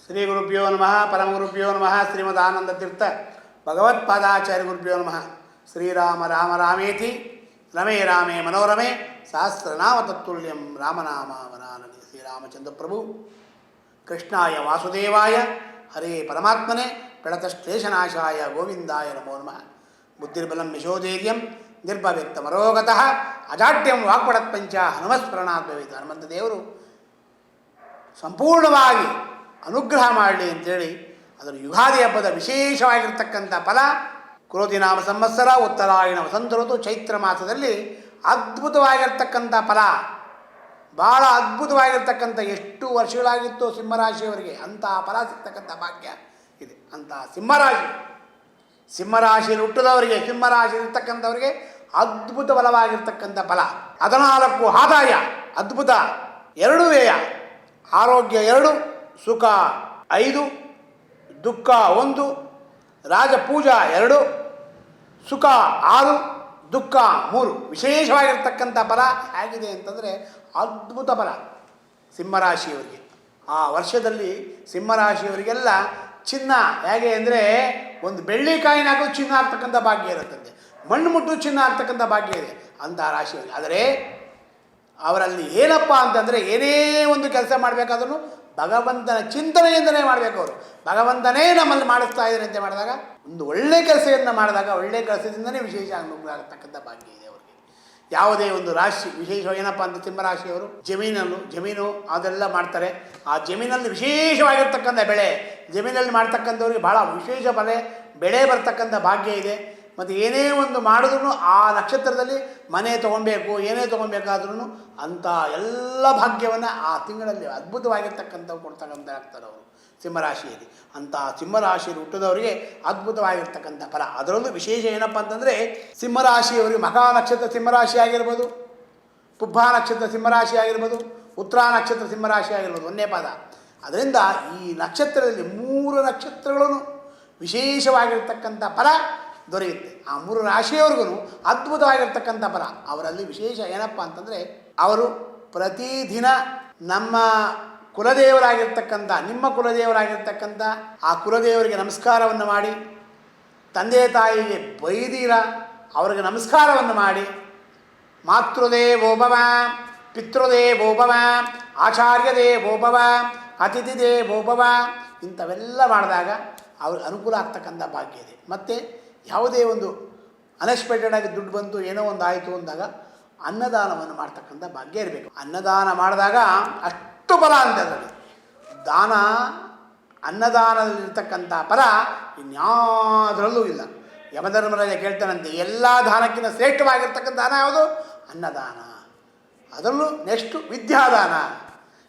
ಶ್ರೀ ಗುರುಭ್ಯೋ ನಮಃ ಪರಮಗುರುಭ್ಯೋ ನಮಃ ಶ್ರೀಮದಾನಂದತೀರ್ಥ ಭಗವತ್ಪಾದಾಚಾರ್ಯ ಗುರುಭ್ಯೋ ನಮಃ. ಶ್ರೀರಾಮ ರಾಮ ರಾಮೇತಿ ರಮೇ ರಾಮೇ ಮನೋರಮೆ ಸಹಸ್ರನಾಮ ತತ್ತುಲ್ಯಂ ರಾಮನಾಮ ವನಾನನಿ. ಶ್ರೀರಾಮಚಂದ್ರ ಪ್ರಭು ಕೃಷ್ಣಾಯ ವಾಸುದೇವಾಯ ಹರೇ ಪರಮಾತ್ಮನೆ ಪ್ರಣತಶ್ಲೇಷನಾಶಾಯ ಗೋವಿಂದಾಯ ನಮೋ ನಮಃ. ಬುದ್ಧಿರ್ಬಲಂ ಯಶೋಧೈರ್ಯಂ ನಿರ್ಭವ್ಯಕ್ತಮರೋಗತಃ ಅಜಾಡ್ಯಂ ವಾಕ್ಪಡತ್ಪಂಚ ಹನುಮಸ್ಮರಣಾದ್ಭವಿತ. ಹನುಮಂತ ದೇವರು ಸಂಪೂರ್ಣವಾಗಿ ಅನುಗ್ರಹ ಮಾಡಲಿ ಅಂತೇಳಿ ಅದರ ಯುಗಾದಿ ಹಬ್ಬದ ವಿಶೇಷವಾಗಿರ್ತಕ್ಕಂಥ ಫಲ ಕ್ರೋಧಿನಾಮ ಸಂವತ್ಸರ ಉತ್ತರಾಯಣ ವಸಂತ ಋತು ಚೈತ್ರ ಮಾಸದಲ್ಲಿ ಅದ್ಭುತವಾಗಿರ್ತಕ್ಕಂಥ ಫಲ, ಭಾಳ ಅದ್ಭುತವಾಗಿರ್ತಕ್ಕಂಥ ಎಷ್ಟು ವರ್ಷಗಳಾಗಿತ್ತು ಸಿಂಹರಾಶಿಯವರಿಗೆ ಅಂತಹ ಫಲ ಸಿಗ್ತಕ್ಕಂಥ ಭಾಗ್ಯ ಇದೆ. ಅಂತಹ ಸಿಂಹರಾಶಿಯಲ್ಲಿ ಹುಟ್ಟಿದವರಿಗೆ, ಸಿಂಹರಾಶಿ ಇರ್ತಕ್ಕಂಥವರಿಗೆ ಅದ್ಭುತ ಬಲವಾಗಿರ್ತಕ್ಕಂಥ ಫಲ. 14 ಆದಾಯ ಅದ್ಭುತ, 2 ವ್ಯಯ, ಆರೋಗ್ಯ 2, ಸುಖ 5, ದುಃಖ 1, ರಾಜಪೂಜಾ 2, ಸುಖ 6, ದುಃಖ 3. ವಿಶೇಷವಾಗಿರ್ತಕ್ಕಂಥ ಫಲ ಹೇಗಿದೆ ಅಂತಂದರೆ ಅದ್ಭುತ ಫಲ ಸಿಂಹರಾಶಿಯವರಿಗೆ. ಆ ವರ್ಷದಲ್ಲಿ ಸಿಂಹರಾಶಿಯವರಿಗೆಲ್ಲ ಚಿನ್ನ ಹೇಗೆ ಅಂದರೆ ಒಂದು ಬೆಳ್ಳಿಕಾಯಿನ ಹಾಕೋದು ಚಿನ್ನ ಆಗ್ತಕ್ಕಂಥ ಭಾಗ್ಯ ಇರುತ್ತಂತೆ, ಮಣ್ಣು ಮುಟ್ಟು ಚಿನ್ನ ಆಗ್ತಕ್ಕಂಥ ಭಾಗ್ಯ ಇದೆ ಅಂತಹ ರಾಶಿಯವರಿಗೆ. ಆದರೆ ಅವರಲ್ಲಿ ಏನಪ್ಪ ಅಂತಂದರೆ ಏನೇ ಒಂದು ಕೆಲಸ ಮಾಡಬೇಕಾದ್ರೂ ಭಗವಂತನ ಚಿಂತನೆಯಿಂದಲೇ ಮಾಡಬೇಕು. ಅವರು ಭಗವಂತನೇ ನಮ್ಮಲ್ಲಿ ಮಾಡಿಸ್ತಾ ಇದ್ದಾರೆ ಅಂತ ಮಾಡಿದಾಗ, ಒಂದು ಒಳ್ಳೆಯ ಕೆಲಸವನ್ನು ಮಾಡಿದಾಗ ಒಳ್ಳೆಯ ಕೆಲಸದಿಂದಲೇ ವಿಶೇಷ ಅನುಗ್ರಹ ಆಗತಕ್ಕಂಥ ಭಾಗ್ಯ ಇದೆ ಅವರಿಗೆ. ಯಾವುದೇ ಒಂದು ರಾಶಿ ವಿಶೇಷ ಏನಪ್ಪ ಅಂತ ಸಿಂಹರಾಶಿಯವರು ಜಮೀನು ಅದೆಲ್ಲ ಮಾಡ್ತಾರೆ. ಆ ಜಮೀನಲ್ಲಿ ವಿಶೇಷವಾಗಿರ್ತಕ್ಕಂಥ ಬೆಳೆ, ಜಮೀನಲ್ಲಿ ಮಾಡ್ತಕ್ಕಂಥವ್ರಿಗೆ ಭಾಳ ವಿಶೇಷ ಬೆಳೆ ಬರ್ತಕ್ಕಂಥ ಭಾಗ್ಯ ಇದೆ. ಮತ್ತು ಏನೇ ಒಂದು ಮಾಡಿದ್ರೂ ಆ ನಕ್ಷತ್ರದಲ್ಲಿ ಮನೆ ತೊಗೊಬೇಕು, ಏನೇ ತೊಗೊಬೇಕಾದ್ರೂ ಅಂಥ ಎಲ್ಲ ಭಾಗ್ಯವನ್ನು ಆ ತಿಂಗಳಲ್ಲಿ ಅದ್ಭುತವಾಗಿರ್ತಕ್ಕಂಥವು ಕೊಡ್ತಕ್ಕಂಥ ಆಗ್ತಾರೆ ಅವರು ಸಿಂಹರಾಶಿಯಲ್ಲಿ. ಅಂಥ ಸಿಂಹರಾಶಿಯಲ್ಲಿ ಹುಟ್ಟಿದವರಿಗೆ ಅದ್ಭುತವಾಗಿರ್ತಕ್ಕಂಥ ಫಲ. ಅದರಲ್ಲೂ ವಿಶೇಷ ಏನಪ್ಪ ಅಂತಂದರೆ ಸಿಂಹರಾಶಿಯವರಿಗೆ ಮಖಾ ನಕ್ಷತ್ರ ಸಿಂಹರಾಶಿ ಆಗಿರ್ಬೋದು, ಪುಬ್ಬ ನಕ್ಷತ್ರ ಸಿಂಹರಾಶಿ ಆಗಿರ್ಬೋದು, ಉತ್ತರ ನಕ್ಷತ್ರ ಸಿಂಹರಾಶಿ ಆಗಿರ್ಬೋದು, ಒಂದೇ ಪಾದ. ಅದರಿಂದ ಈ ನಕ್ಷತ್ರದಲ್ಲಿ 3 ನಕ್ಷತ್ರಗಳೂ ವಿಶೇಷವಾಗಿರ್ತಕ್ಕಂಥ ಫಲ ದೊರೆಯುತ್ತೆ. ಆ 3 ರಾಶಿಯವರೆಗೂ ಅದ್ಭುತವಾಗಿರ್ತಕ್ಕಂಥ ಫಲ. ಅವರಲ್ಲಿ ವಿಶೇಷ ಏನಪ್ಪ ಅಂತಂದರೆ ಅವರು ಪ್ರತಿದಿನ ನಮ್ಮ ಕುಲದೇವರಾಗಿರ್ತಕ್ಕಂಥ, ನಿಮ್ಮ ಕುಲದೇವರಾಗಿರ್ತಕ್ಕಂಥ ಆ ಕುಲದೇವರಿಗೆ ನಮಸ್ಕಾರವನ್ನು ಮಾಡಿ, ತಂದೆ ತಾಯಿಗೆ ಬೈದಿರ ಅವ್ರಿಗೆ ನಮಸ್ಕಾರವನ್ನು ಮಾಡಿ, ಮಾತೃದೇವೋಭವ, ಪಿತೃದೇವೋಭವ, ಆಚಾರ್ಯದೇವೋಭವ, ಅತಿಥಿದೇವೋಭವ ಇಂಥವೆಲ್ಲ ಮಾಡಿದಾಗ ಅವ್ರಿಗೆ ಅನುಕೂಲ ಆಗ್ತಕ್ಕಂಥ ಭಾಗ್ಯ ಇದೆ. ಮತ್ತು ಯಾವುದೇ ಒಂದು ಅನ್ಎಕ್ಸ್ಪೆಕ್ಟೆಡಾಗಿ ದುಡ್ಡು ಬಂತು, ಏನೋ ಒಂದು ಆಯಿತು ಅಂದಾಗ ಅನ್ನದಾನವನ್ನು ಮಾಡ್ತಕ್ಕಂಥ ಭಾಗ್ಯ ಇರಬೇಕು. ಅನ್ನದಾನ ಮಾಡಿದಾಗ ಅಷ್ಟು ಫಲ ಅಂತ ಅದರಲ್ಲಿ ಅನ್ನದಾನದಲ್ಲಿರ್ತಕ್ಕಂಥ ಫಲ ಇನ್ಯಾವುದರಲ್ಲೂ ಇಲ್ಲ. ಯಮಧರ್ಮರಾಜ ಕೇಳ್ತಾನಂತೆ, ಎಲ್ಲ ದಾನಕ್ಕಿಂತ ಶ್ರೇಷ್ಠವಾಗಿರ್ತಕ್ಕಂಥ ದಾನ ಯಾವುದು? ಅನ್ನದಾನ. ಅದರಲ್ಲೂ ನೆಕ್ಸ್ಟು ವಿದ್ಯಾದಾನ.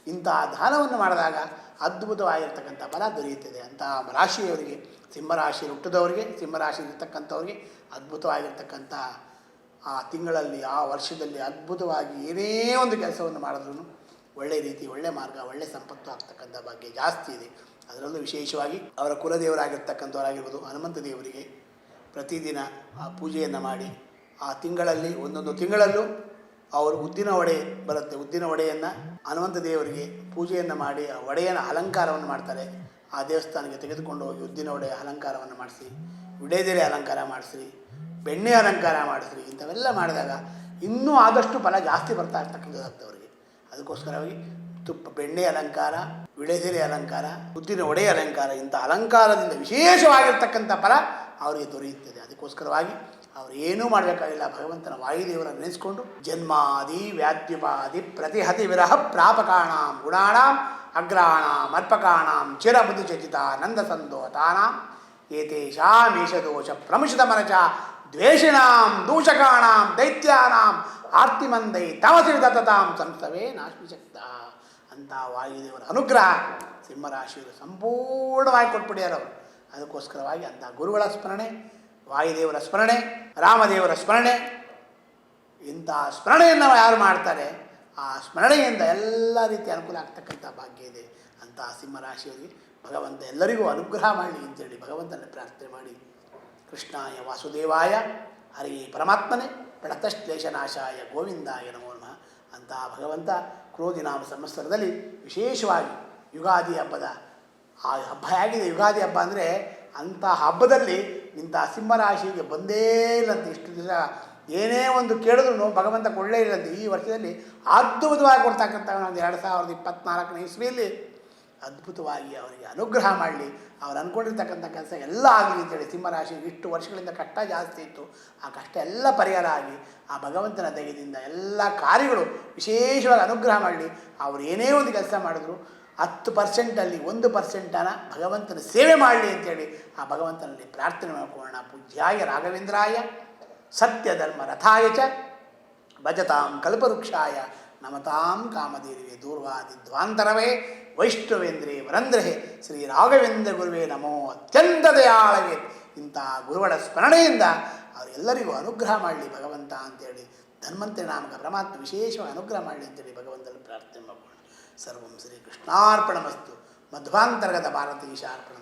ಇಂತಹ ದಾನವನ್ನು ಮಾಡಿದಾಗ ಅದ್ಭುತವಾಗಿರ್ತಕ್ಕಂಥ ಫಲ ದೊರೆಯುತ್ತದೆ. ಅಂತಹ ರಾಶಿಯವರಿಗೆ, ಸಿಂಹರಾಶಿಯಲ್ಲಿ ಹುಟ್ಟಿದವರಿಗೆ, ಸಿಂಹರಾಶಿಯಲ್ಲಿರ್ತಕ್ಕಂಥವ್ರಿಗೆ ಅದ್ಭುತವಾಗಿರ್ತಕ್ಕಂಥ ಆ ತಿಂಗಳಲ್ಲಿ, ಆ ವರ್ಷದಲ್ಲಿ ಅದ್ಭುತವಾಗಿ ಏನೇ ಒಂದು ಕೆಲಸವನ್ನು ಮಾಡಿದ್ರೂ ಒಳ್ಳೆಯ ರೀತಿ, ಒಳ್ಳೆಯ ಮಾರ್ಗ, ಒಳ್ಳೆಯ ಸಂಪತ್ತು ಆಗ್ತಕ್ಕಂಥ ಭಾಗ್ಯ ಜಾಸ್ತಿ ಇದೆ. ಅದರಲ್ಲೂ ವಿಶೇಷವಾಗಿ ಅವರ ಕುಲದೇವರಾಗಿರ್ತಕ್ಕಂಥವರಾಗಿರ್ಬೋದು ಹನುಮಂತ ದೇವರಿಗೆ ಪ್ರತಿದಿನ ಆ ಪೂಜೆಯನ್ನು ಮಾಡಿ, ಆ ತಿಂಗಳಲ್ಲಿ ಒಂದೊಂದು ತಿಂಗಳಲ್ಲೂ ಅವರು ಉದ್ದಿನ ವಡೆ ಬರುತ್ತೆ, ಉದ್ದಿನ ವಡೆಯನ್ನು ಹನುಮಂತ ದೇವರಿಗೆ ಪೂಜೆಯನ್ನು ಮಾಡಿ ಆ ವಡೆಯನ್ನು ಅಲಂಕಾರವನ್ನು ಮಾಡ್ತಾರೆ. ಆ ದೇವಸ್ಥಾನಕ್ಕೆ ತೆಗೆದುಕೊಂಡು ಹೋಗಿ ಉದ್ದಿನ ವಡೆ ಅಲಂಕಾರವನ್ನು ಮಾಡಿಸಿ, ವಿಡೇದೆಲೆ ಅಲಂಕಾರ ಮಾಡಿಸ್ರಿ, ಬೆಣ್ಣೆ ಅಲಂಕಾರ ಮಾಡಿಸ್ರಿ. ಇಂಥವೆಲ್ಲ ಮಾಡಿದಾಗ ಇನ್ನೂ ಆದಷ್ಟು ಫಲ ಜಾಸ್ತಿ ಬರ್ತಾ ಇರ್ತಕ್ಕಂಥದ್ದಾಗ್ತವ್ರಿಗೆ. ಅದಕ್ಕೋಸ್ಕರವಾಗಿ ಬೆಣ್ಣೆ ಅಲಂಕಾರ, ವಿಡೇದೆಲೆ ಅಲಂಕಾರ, ಉದ್ದಿನ ವಡೆ ಅಲಂಕಾರ, ಇಂಥ ಅಲಂಕಾರದಿಂದ ವಿಶೇಷವಾಗಿರ್ತಕ್ಕಂಥ ಫಲ ಅವರಿಗೆ ದೊರೆಯುತ್ತದೆ. ಅದಕ್ಕೋಸ್ಕರವಾಗಿ ಅವರು ಏನೂ ಮಾಡಬೇಕಾಗಿಲ್ಲ, ಭಗವಂತನ ವಾಯುದೇವರನ್ನು ನೆನೆಸ್ಕೊಂಡು ಜನ್ಮಾದಿ ವ್ಯಾದ್ಯುಪಾದಿ ಪ್ರತಿಹತಿ ವಿರಹ ಪ್ರಾಪಕಾಣಾಂ ಗುಣಾಣಾಂ ಅಗ್ರಾಣಾಂ ಅರ್ಪಕಾಣಾಂ ಚಿರಬುದ್ಧಿಚಚಿತ ನಂದ ಸಂದೋತಾನಾಂ ಏತೇಷಾಮೇಷದೋಷ ಪ್ರಮುಷಿತ ಮನಚ ದ್ವೇಷಿಣಾಂ ದೂಷಕಾಣಾಂ ದೈತ್ಯಾನಾಂ ಆರ್ತಿಮಂದೈ ತಮಸಿ ದತ್ತತಾಂ ಸಂಸ್ಥವೇ ನಾಶ್ಮಿಶಕ್ತ. ಅಂತ ವಾಯುದೇವರ ಅನುಗ್ರಹ ಸಿಂಹರಾಶಿಯವರು ಸಂಪೂರ್ಣವಾಗಿ ಕೊಟ್ಬಿಡ್ಯಾರ ಅವರು. ಅದಕ್ಕೋಸ್ಕರವಾಗಿ ಅಂಥ ಗುರುಗಳ ಸ್ಮರಣೆ, ವಾಯುದೇವರ ಸ್ಮರಣೆ, ರಾಮದೇವರ ಸ್ಮರಣೆ, ಇಂಥ ಸ್ಮರಣೆಯನ್ನು ಯಾರು ಮಾಡ್ತಾರೆ ಆ ಸ್ಮರಣೆಯಿಂದ ಎಲ್ಲ ರೀತಿಯ ಅನುಕೂಲ ಆಗ್ತಕ್ಕಂಥ ಭಾಗ್ಯ ಇದೆ. ಅಂತಹ ಸಿಂಹರಾಶಿಯವರಿಗೆ ಭಗವಂತ ಎಲ್ಲರಿಗೂ ಅನುಗ್ರಹ ಮಾಡಲಿ ಅಂತೇಳಿ ಭಗವಂತನ ಪ್ರಾರ್ಥನೆ ಮಾಡಿ, ಕೃಷ್ಣಾಯ ವಾಸುದೇವಾಯ ಹರೇ ಪರಮಾತ್ಮನೇ ಪ್ರಣತಶ್ಲೇಷನಾಶಾಯ ಗೋವಿಂದಾಯ ನಮೋ ನಮಃ. ಅಂತಹ ಭಗವಂತ ಕ್ರೋಧಿನಾಮ ಸಂವತ್ಸರದಲ್ಲಿ ವಿಶೇಷವಾಗಿ ಯುಗಾದಿ ಹಬ್ಬದ ಆ ಹಬ್ಬ ಹೇಗಿದೆ ಯುಗಾದಿ ಹಬ್ಬ ಅಂದರೆ, ಅಂಥ ಹಬ್ಬದಲ್ಲಿ ಇಂಥ ಸಿಂಹರಾಶಿಗೆ ಬಂದೇ ಇಲ್ಲಂತೆ. ಇಷ್ಟು ದಿವಸ ಏನೇ ಒಂದು ಕೇಳಿದ್ರು ಭಗವಂತ ಕೊಳ್ಳೇ ಇಲ್ಲಂತೆ. ಈ ವರ್ಷದಲ್ಲಿ ಅದ್ಭುತವಾಗಿ ಕೊಡ್ತಕ್ಕಂಥ ಒಂದು 2024ನೇ ಇಸ್ವಿಯಲ್ಲಿ ಅದ್ಭುತವಾಗಿ ಅವರಿಗೆ ಅನುಗ್ರಹ ಮಾಡಲಿ, ಅವ್ರು ಅಂದ್ಕೊಂಡಿರ್ತಕ್ಕಂಥ ಕೆಲಸ ಎಲ್ಲ ಆಗಲಿ ಅಂತೇಳಿ ಸಿಂಹರಾಶಿ ಇಷ್ಟು ವರ್ಷಗಳಿಂದ ಕಷ್ಟ ಜಾಸ್ತಿ ಇತ್ತು, ಆ ಕಷ್ಟ ಎಲ್ಲ ಪರಿಹಾರ ಆಗಿ ಆ ಭಗವಂತನ ದಯದಿಂದ ಎಲ್ಲ ಕಾರ್ಯಗಳು ವಿಶೇಷವಾಗಿ ಅನುಗ್ರಹ ಮಾಡಲಿ. ಅವರು ಏನೇ ಒಂದು ಕೆಲಸ ಮಾಡಿದ್ರು 10%ಅಲ್ಲಿ 1% ಭಗವಂತನ ಸೇವೆ ಮಾಡಲಿ ಅಂತೇಳಿ ಆ ಭಗವಂತನಲ್ಲಿ ಪ್ರಾರ್ಥನೆ ಮಾಡ್ಕೊಳ್ಳೋಣ. ಪೂಜ್ಯಾಯ ರಾಘವೇಂದ್ರಾಯ ಸತ್ಯಧರ್ಮ ರಥಾಯ ಚ ಭಜತಾಂ ಕಲ್ಪವೃಕ್ಷಾಯ ನಮತಾಂ ಕಾಮಧೇನುವೇ ದೂರ್ವಾದಿ ಧ್ವಾಂತರವೇ ವೈಷ್ಣವೇಂದ್ರೇ ವರಂದ್ರಹೇ ಶ್ರೀ ರಾಘವೇಂದ್ರ ಗುರುವೇ ನಮೋ ಅತ್ಯಂತ ದಯಾಳವೇ. ಇಂಥ ಗುರುಗಳ ಸ್ಮರಣೆಯಿಂದ ಅವರೆಲ್ಲರಿಗೂ ಅನುಗ್ರಹ ಮಾಡಲಿ ಭಗವಂತ ಅಂತೇಳಿ, ಧನ್ವಂತರಿ ನಾಮಕ ಪರಮಾತ್ಮ ವಿಶೇಷವಾಗಿ ಅನುಗ್ರಹ ಮಾಡಲಿ ಅಂತೇಳಿ ಭಗವಂತನ ಪ್ರಾರ್ಥನೆ ಮಾಡೋಣ. ಸರ್ವಂ ಶ್ರೀ ಕೃಷ್ಣಾರ್ಪಣಮಸ್ತು. ಮಧ್ವಾಂತರ್ಗತ ಭಾರತೀಶಾರ್ಪಣ.